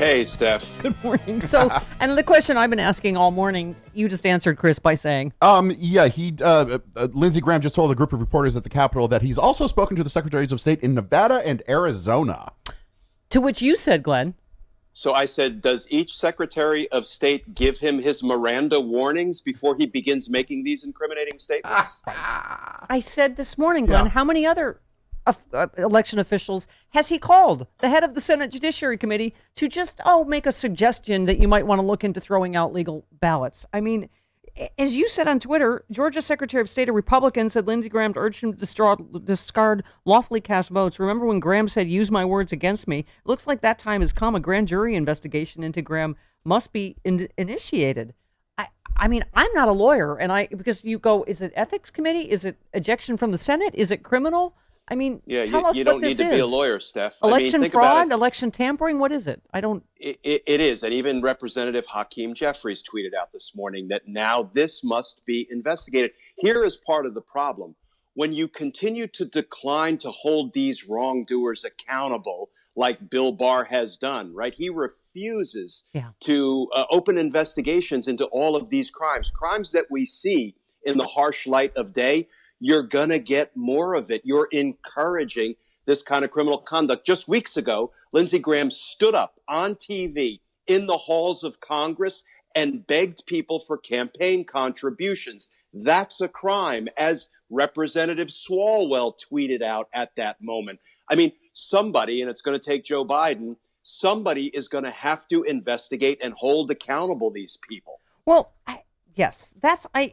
Hey, Steph. Good morning. So, and the question I've been asking all morning, you just answered, Chris, by saying, Lindsey Graham just told a group of reporters at the Capitol that he's also spoken to the secretaries of state in Nevada and Arizona. to which you said, Glenn. So I said, does each Secretary of State give him his Miranda warnings before he begins making these incriminating statements? I said this morning, Glenn, Yeah. how many other election officials has he called? The head of the Senate Judiciary Committee to just, make a suggestion that you might want to look into throwing out legal ballots. I mean, as you said on Twitter, Georgia Secretary of State, a Republican, said Lindsey Graham urged him to discard lawfully cast votes. Remember when Graham said, use my words against me? It looks like that time has come. A grand jury investigation into Graham must be initiated. I mean, I'm not a lawyer, because you go, is it ethics committee? Is it ejection from the Senate? Is it criminal? I mean, Yeah, tell us you what don't this need to be a is. lawyer, Steph. Election think about fraud, it. election tampering. What is it? I don't. It is. And even Representative Hakeem Jeffries tweeted out this morning that now this must be investigated. Here is part of the problem. When you continue to decline to hold these wrongdoers accountable, like Bill Barr has done, right? He refuses to open investigations into all of these crimes that we see in the harsh light of day. You're going to get more of it. You're encouraging this kind of criminal conduct. Just weeks ago, Lindsey Graham stood up on TV in the halls of Congress and begged people for campaign contributions. That's a crime, as Representative Swalwell tweeted out at that moment. I mean, somebody, and it's going to take Joe Biden, somebody is going to have to investigate and hold accountable these people. Well, yes,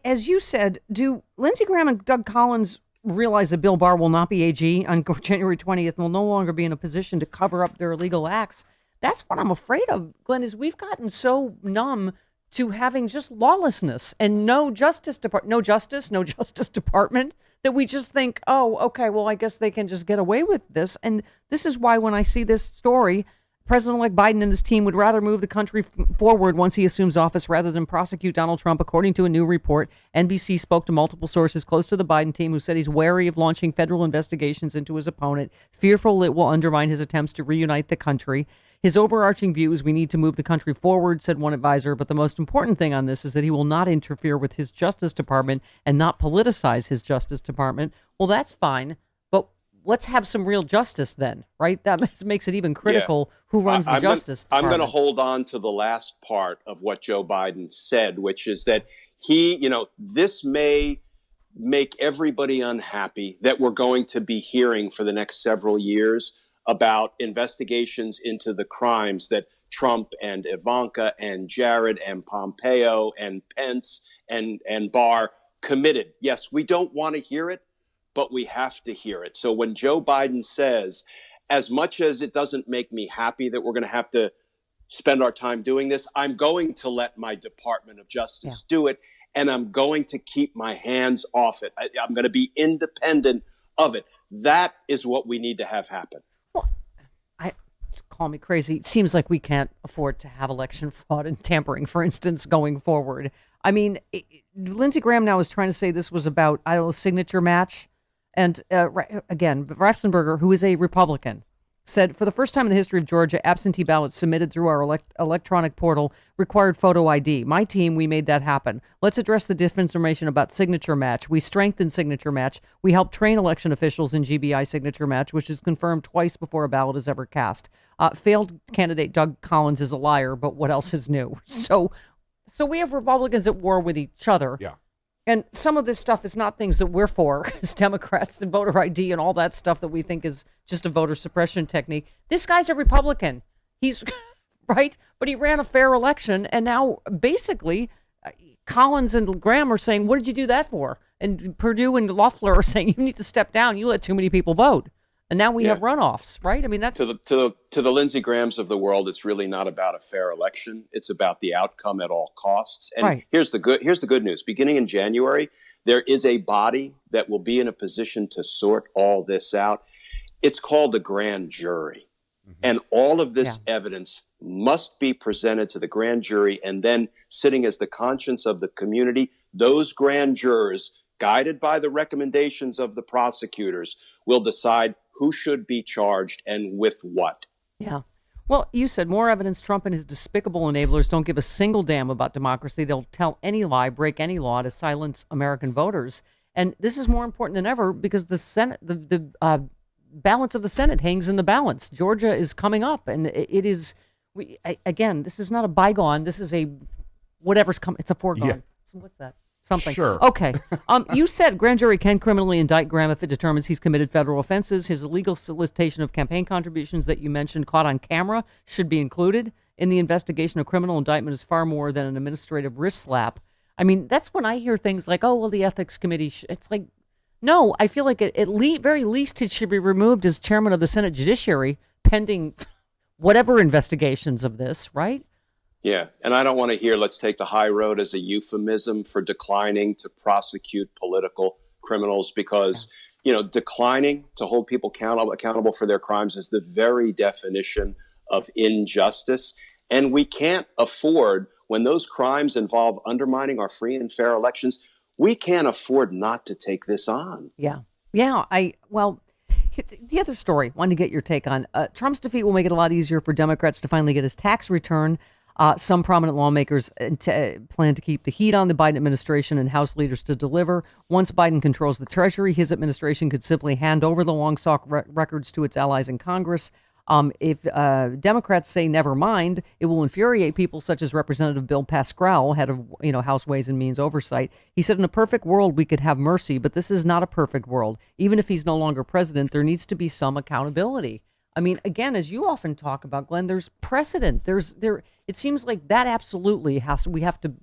as you said, do Lindsey Graham and Doug Collins realize that Bill Barr will not be AG on January 20th and will no longer be in a position to cover up their illegal acts? That's what I'm afraid of, Glenn, is we've gotten so numb to having just lawlessness and no justice department that we just think, oh, okay, well, I guess they can just get away with this. And this is why when I see this story, President-elect Biden and his team would rather move the country forward once he assumes office rather than prosecute Donald Trump, according to a new report. NBC spoke to multiple sources close to the Biden team who said he's wary of launching federal investigations into his opponent, fearful it will undermine his attempts to reunite the country. His overarching view is we need to move the country forward, said one advisor, but the most important thing on this is that he will not interfere with his Justice Department and not politicize his Justice Department. Well, that's fine. Let's have some real justice then, right? That makes it even critical who runs the Justice Department. I'm going to hold on to the last part of what Joe Biden said, which is that this may make everybody unhappy that we're going to be hearing for the next several years about investigations into the crimes that Trump and Ivanka and Jared and Pompeo and Pence and Barr committed. Yes, we don't want to hear it, but we have to hear it. So when Joe Biden says, as much as it doesn't make me happy that we're going to have to spend our time doing this, I'm going to let my Department of Justice do it, and I'm going to keep my hands off it. I'm going to be independent of it. That is what we need to have happen. Well, call me crazy. It seems like we can't afford to have election fraud and tampering, for instance, going forward. I mean, Lindsey Graham now is trying to say this was about, signature match. And again, Ratzenberger, who is a Republican, said for the first time in the history of Georgia, absentee ballots submitted through our electronic portal required photo ID. My team, we made that happen. Let's address the disinformation about signature match. We strengthened signature match. We helped train election officials in GBI signature match, which is confirmed twice before a ballot is ever cast. Failed candidate Doug Collins is a liar, but what else is new? So we have Republicans at war with each other. Yeah. And some of this stuff is not things that we're for as Democrats, the voter ID and all that stuff that we think is just a voter suppression technique. This guy's a Republican. He's right, but he ran a fair election. And now basically Collins and Graham are saying, what did you do that for? And Perdue and Loeffler are saying, you need to step down. You let too many people vote. And now we have runoffs, right? I mean, that's to the Lindsey Grahams of the world. It's really not about a fair election. It's about the outcome at all costs. And here's the good news. Beginning in January, there is a body that will be in a position to sort all this out. It's called the grand jury. Mm-hmm. And all of this evidence must be presented to the grand jury, and then sitting as the conscience of the community, those grand jurors, guided by the recommendations of the prosecutors, will decide who should be charged and with what. Yeah. Well, you said more evidence Trump and his despicable enablers don't give a single damn about democracy. They'll tell any lie, break any law to silence American voters. And this is more important than ever because the Senate, the balance of the Senate hangs in the balance. Georgia is coming up, and it is. Again, this is not a bygone. This is a whatever's coming. It's a foregone. Yeah. So what's that? Something. Sure. Okay. You said grand jury can criminally indict Graham if it determines he's committed federal offenses. His illegal solicitation of campaign contributions that you mentioned caught on camera should be included in the investigation. A criminal indictment is far more than an administrative wrist slap. I mean, that's when I hear things like, oh, well, the ethics committee, it's like, no, I feel like at very least it should be removed as chairman of the Senate Judiciary pending whatever investigations of this, right? Yeah, and I don't want to hear let's take the high road as a euphemism for declining to prosecute political criminals because, declining to hold people accountable for their crimes is the very definition of injustice. And we can't afford, when those crimes involve undermining our free and fair elections, we can't afford not to take this on. Yeah. Yeah. The other story, wanted to get your take on. Trump's defeat will make it a lot easier for Democrats to finally get his tax return. Some prominent lawmakers plan to keep the heat on the Biden administration and House leaders to deliver. Once Biden controls the Treasury, his administration could simply hand over the long-sought records to its allies in Congress. If Democrats say never mind, it will infuriate people such as Representative Bill Pascrell, head of House Ways and Means Oversight. He said, in a perfect world, we could have mercy, but this is not a perfect world. Even if he's no longer president, there needs to be some accountability. I mean, again, as you often talk about, Glenn, there's precedent. It seems like that absolutely we have to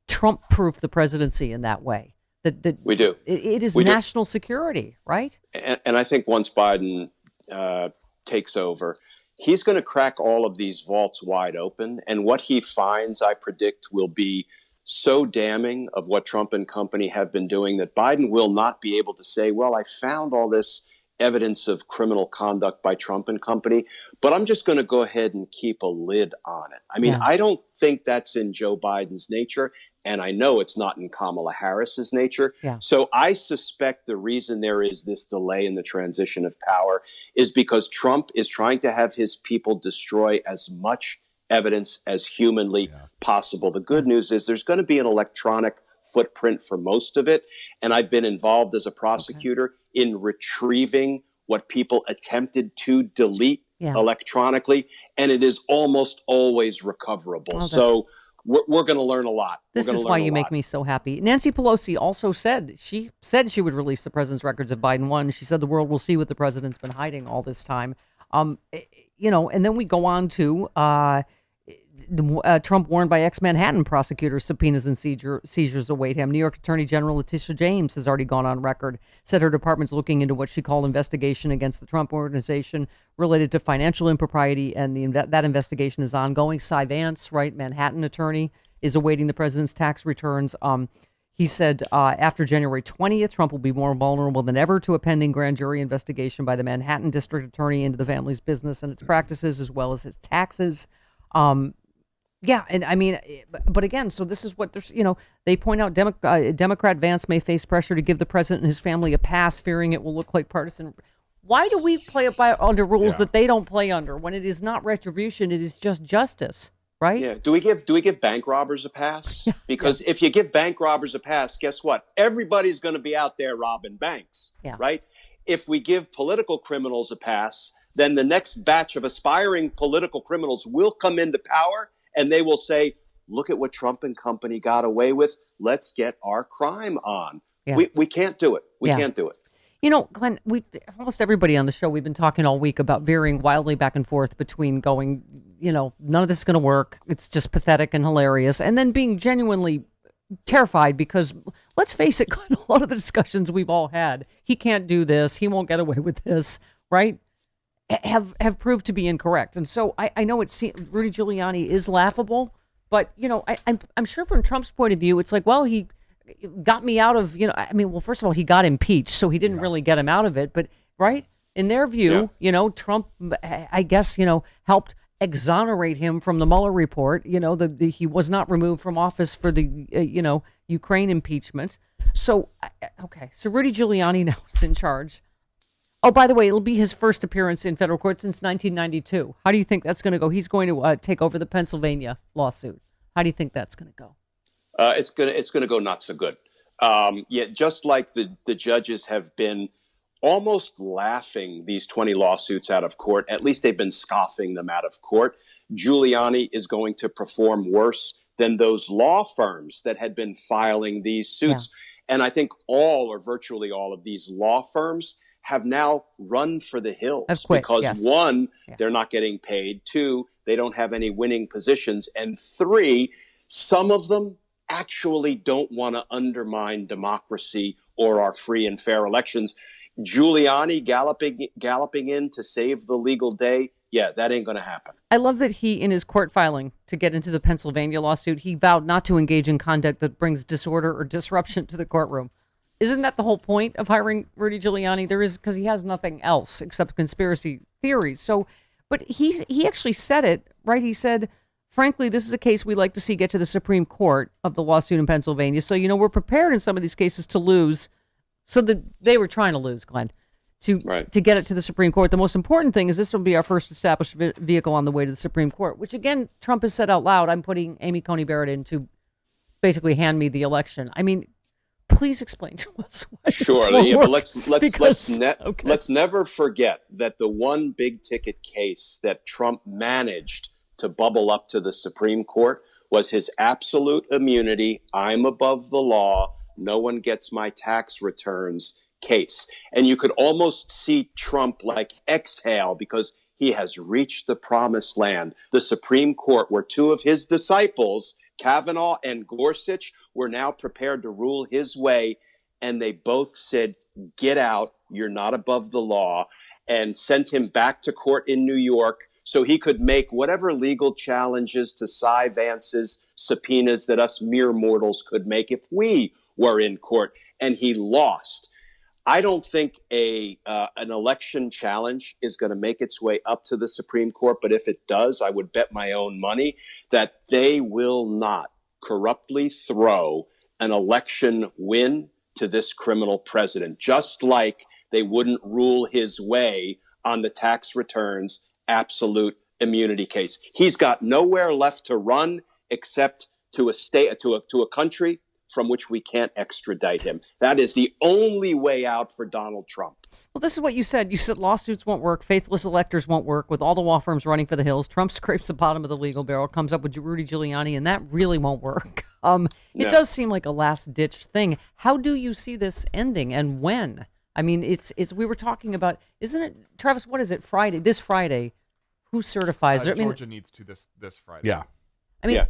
Trump-proof the presidency in that way. That we do. It is national security, right? And I think once Biden takes over, he's going to crack all of these vaults wide open. And what he finds, I predict, will be so damning of what Trump and company have been doing that Biden will not be able to say, well, I found all this evidence of criminal conduct by Trump and company, but I'm just going to go ahead and keep a lid on it. I mean, I don't think that's in Joe Biden's nature, and I know it's not in Kamala Harris's nature. Yeah. So I suspect the reason there is this delay in the transition of power is because Trump is trying to have his people destroy as much evidence as humanly possible. The good news is there's going to be an electronic footprint for most of it, and I've been involved as a prosecutor in retrieving what people attempted to delete electronically, and it is almost always recoverable. So we're going to learn a lot. This is why you make me so happy. Nancy Pelosi also said she would release the president's records if Biden won. She said the world will see what the president's been hiding all this time. And then we go on to Trump warned by ex-Manhattan prosecutors subpoenas and seizures await him. New York Attorney General Letitia James has already gone on record, said her department's looking into what she called investigation against the Trump organization related to financial impropriety, and that investigation is ongoing. Cy Vance, Manhattan attorney, is awaiting the president's tax returns. He said after January 20th, Trump will be more vulnerable than ever to a pending grand jury investigation by the Manhattan district attorney into the family's business and its practices, as well as his taxes. Yeah, and I mean, but again, so this is what there's, they point out Democrat Vance may face pressure to give the president and his family a pass, fearing it will look like partisan. Why do we play under rules that they don't play under? When it is not retribution, it is just justice, right? Yeah. Do we give bank robbers a pass? Because if you give bank robbers a pass, guess what? Everybody's going to be out there robbing banks, right? If we give political criminals a pass, then the next batch of aspiring political criminals will come into power. And they will say, look at what Trump and company got away with. Let's get our crime on. Yeah. We can't do it. We can't do it. Glenn, almost everybody on the show, we've been talking all week about veering wildly back and forth between going, none of this is going to work. It's just pathetic and hilarious. And then being genuinely terrified because, let's face it, Glenn, a lot of the discussions we've all had, he can't do this. He won't get away with this, right? Have proved to be incorrect. And so I know Rudy Giuliani is laughable, but I'm sure from Trump's point of view, it's like, well, he got me out of, first of all, he got impeached, so he didn't really get him out of it. But in their view, Trump, I guess, helped exonerate him from the Mueller report. He was not removed from office for the Ukraine impeachment. So so Rudy Giuliani now is in charge. Oh, by the way, it'll be his first appearance in federal court since 1992. How do you think that's going to go? He's going to take over the Pennsylvania lawsuit. How do you think that's going to go? It's gonna go not so good. Yeah, just like the judges have been almost laughing these 20 lawsuits out of court. At least they've been scoffing them out of court. Giuliani is going to perform worse than those law firms that had been filing these suits. Yeah. And I think all or virtually all of these law firms have now run for the hills because yes. One, they're not getting paid. Two, they don't have any winning positions. And three, some of them actually don't want to undermine democracy or our free and fair elections. Giuliani galloping in to save the legal day. Yeah, that ain't going to happen. I love that he, in his court filing to get into the Pennsylvania lawsuit, he vowed not to engage in conduct that brings disorder or disruption to the courtroom. Isn't that the whole point of hiring Rudy Giuliani? There is, because he has nothing else except conspiracy theories. So, but he actually said it, right? He said, frankly, this is a case we'd like to see get to the Supreme Court of the lawsuit in Pennsylvania. So, we're prepared in some of these cases to lose. So they were trying to lose, Glenn, to get it to the Supreme Court. The most important thing is this will be our first established vehicle on the way to the Supreme Court, which, again, Trump has said out loud, I'm putting Amy Coney Barrett in to basically hand me the election. I mean, please explain to us why Sure, yeah, but let's never forget that the one big ticket case that Trump managed to bubble up to the Supreme Court was his absolute immunity. I'm above the law. No one gets my tax returns case. And you could almost see Trump exhale because he has reached the promised land. The Supreme Court, where two of his disciples, Kavanaugh and Gorsuch, were now prepared to rule his way. And they both said, get out, you're not above the law, and sent him back to court in New York so he could make whatever legal challenges to Cy Vance's subpoenas that us mere mortals could make if we were in court. And he lost. I don't think an election challenge is going to make its way up to the Supreme Court, but if it does, I would bet my own money that they will not corruptly throw an election win to this criminal president, just like they wouldn't rule his way on the tax returns absolute immunity case. He's got nowhere left to run except to a state, to a country from which we can't extradite him. That is the only way out for Donald Trump. Well, this is what you said. You said lawsuits won't work, faithless electors won't work. With all the law firms running for the hills, Trump scrapes the bottom of the legal barrel, comes up with Rudy Giuliani, and that really won't work. It does seem like a last-ditch thing. How do you see this ending, and when? I mean, it's. We were talking about, isn't it, Travis? What is it? Friday? This Friday? Who certifies it? Georgia needs to this Friday. Yeah. I mean. Yeah.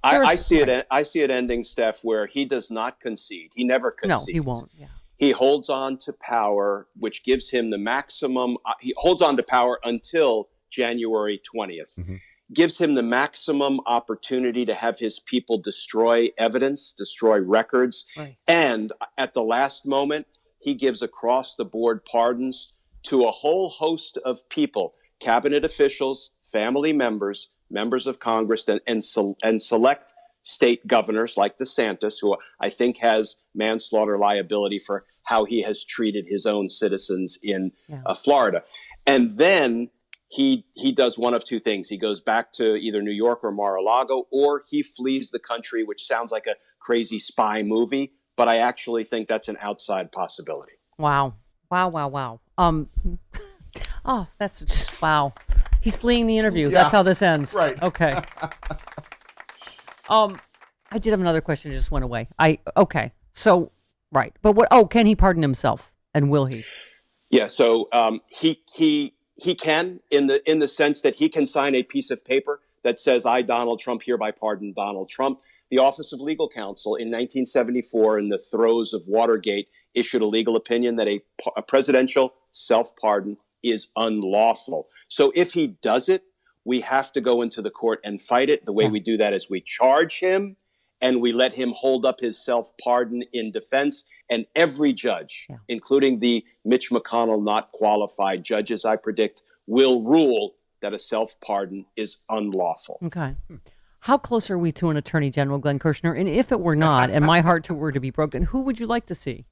I see it ending, Steph, where he does not concede. He never concedes. No, he won't. Yeah. He holds on to power, which gives him the maximum. He holds on to power until January 20th. Mm-hmm. Gives him the maximum opportunity to have his people destroy evidence, destroy records. Right. And at the last moment, he gives across-the-board pardons to a whole host of people, cabinet officials, family members, members of Congress, and select state governors like DeSantis, who I think has manslaughter liability for how he has treated his own citizens in Florida. And then he does one of two things. He goes back to either New York or Mar-a-Lago, or he flees the country, which sounds like a crazy spy movie, but I actually think that's an outside possibility. Wow. Oh, that's just, wow. He's fleeing the interview. Yeah. That's how this ends. Right. Okay. I did have another question. It just went away. Okay. So, right. But can he pardon himself? And will he? Yeah. So, he can, in the sense that he can sign a piece of paper that says, I, Donald Trump, hereby pardon Donald Trump. The Office of Legal Counsel in 1974, in the throes of Watergate, issued a legal opinion that a presidential self-pardon is unlawful. So if he does it, we have to go into the court and fight it. The way we do that is we charge him and we let him hold up his self-pardon in defense. And every judge, including the Mitch McConnell not qualified judges, I predict, will rule that a self-pardon is unlawful. Okay. How close are we to an attorney general, Glen Kirschner? And if it were not, and my heart were to be broken, who would you like to see?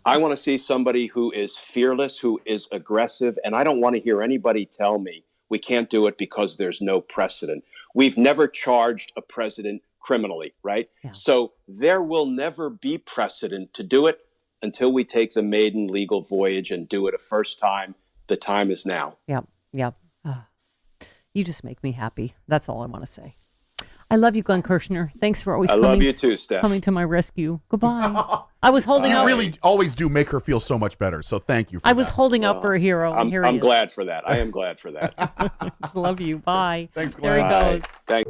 I want to see somebody who is fearless, who is aggressive, and I don't want to hear anybody tell me we can't do it because there's no precedent. We've never charged a president criminally, right? Yeah. So there will never be precedent to do it until we take the maiden legal voyage and do it a first time. The time is now. Yep. Yep. You just make me happy. That's all I want to say. I love you, Glen Kirschner. Thanks for always love you too, Steph. coming to my rescue. Goodbye. I was holding You out. really always do make her feel so much better. So thank you for I was that. holding out for a hero. And here he I'm is. glad for that. I am glad for that. Love you. Bye. Thanks, There Glen. he goes. Bye. Thank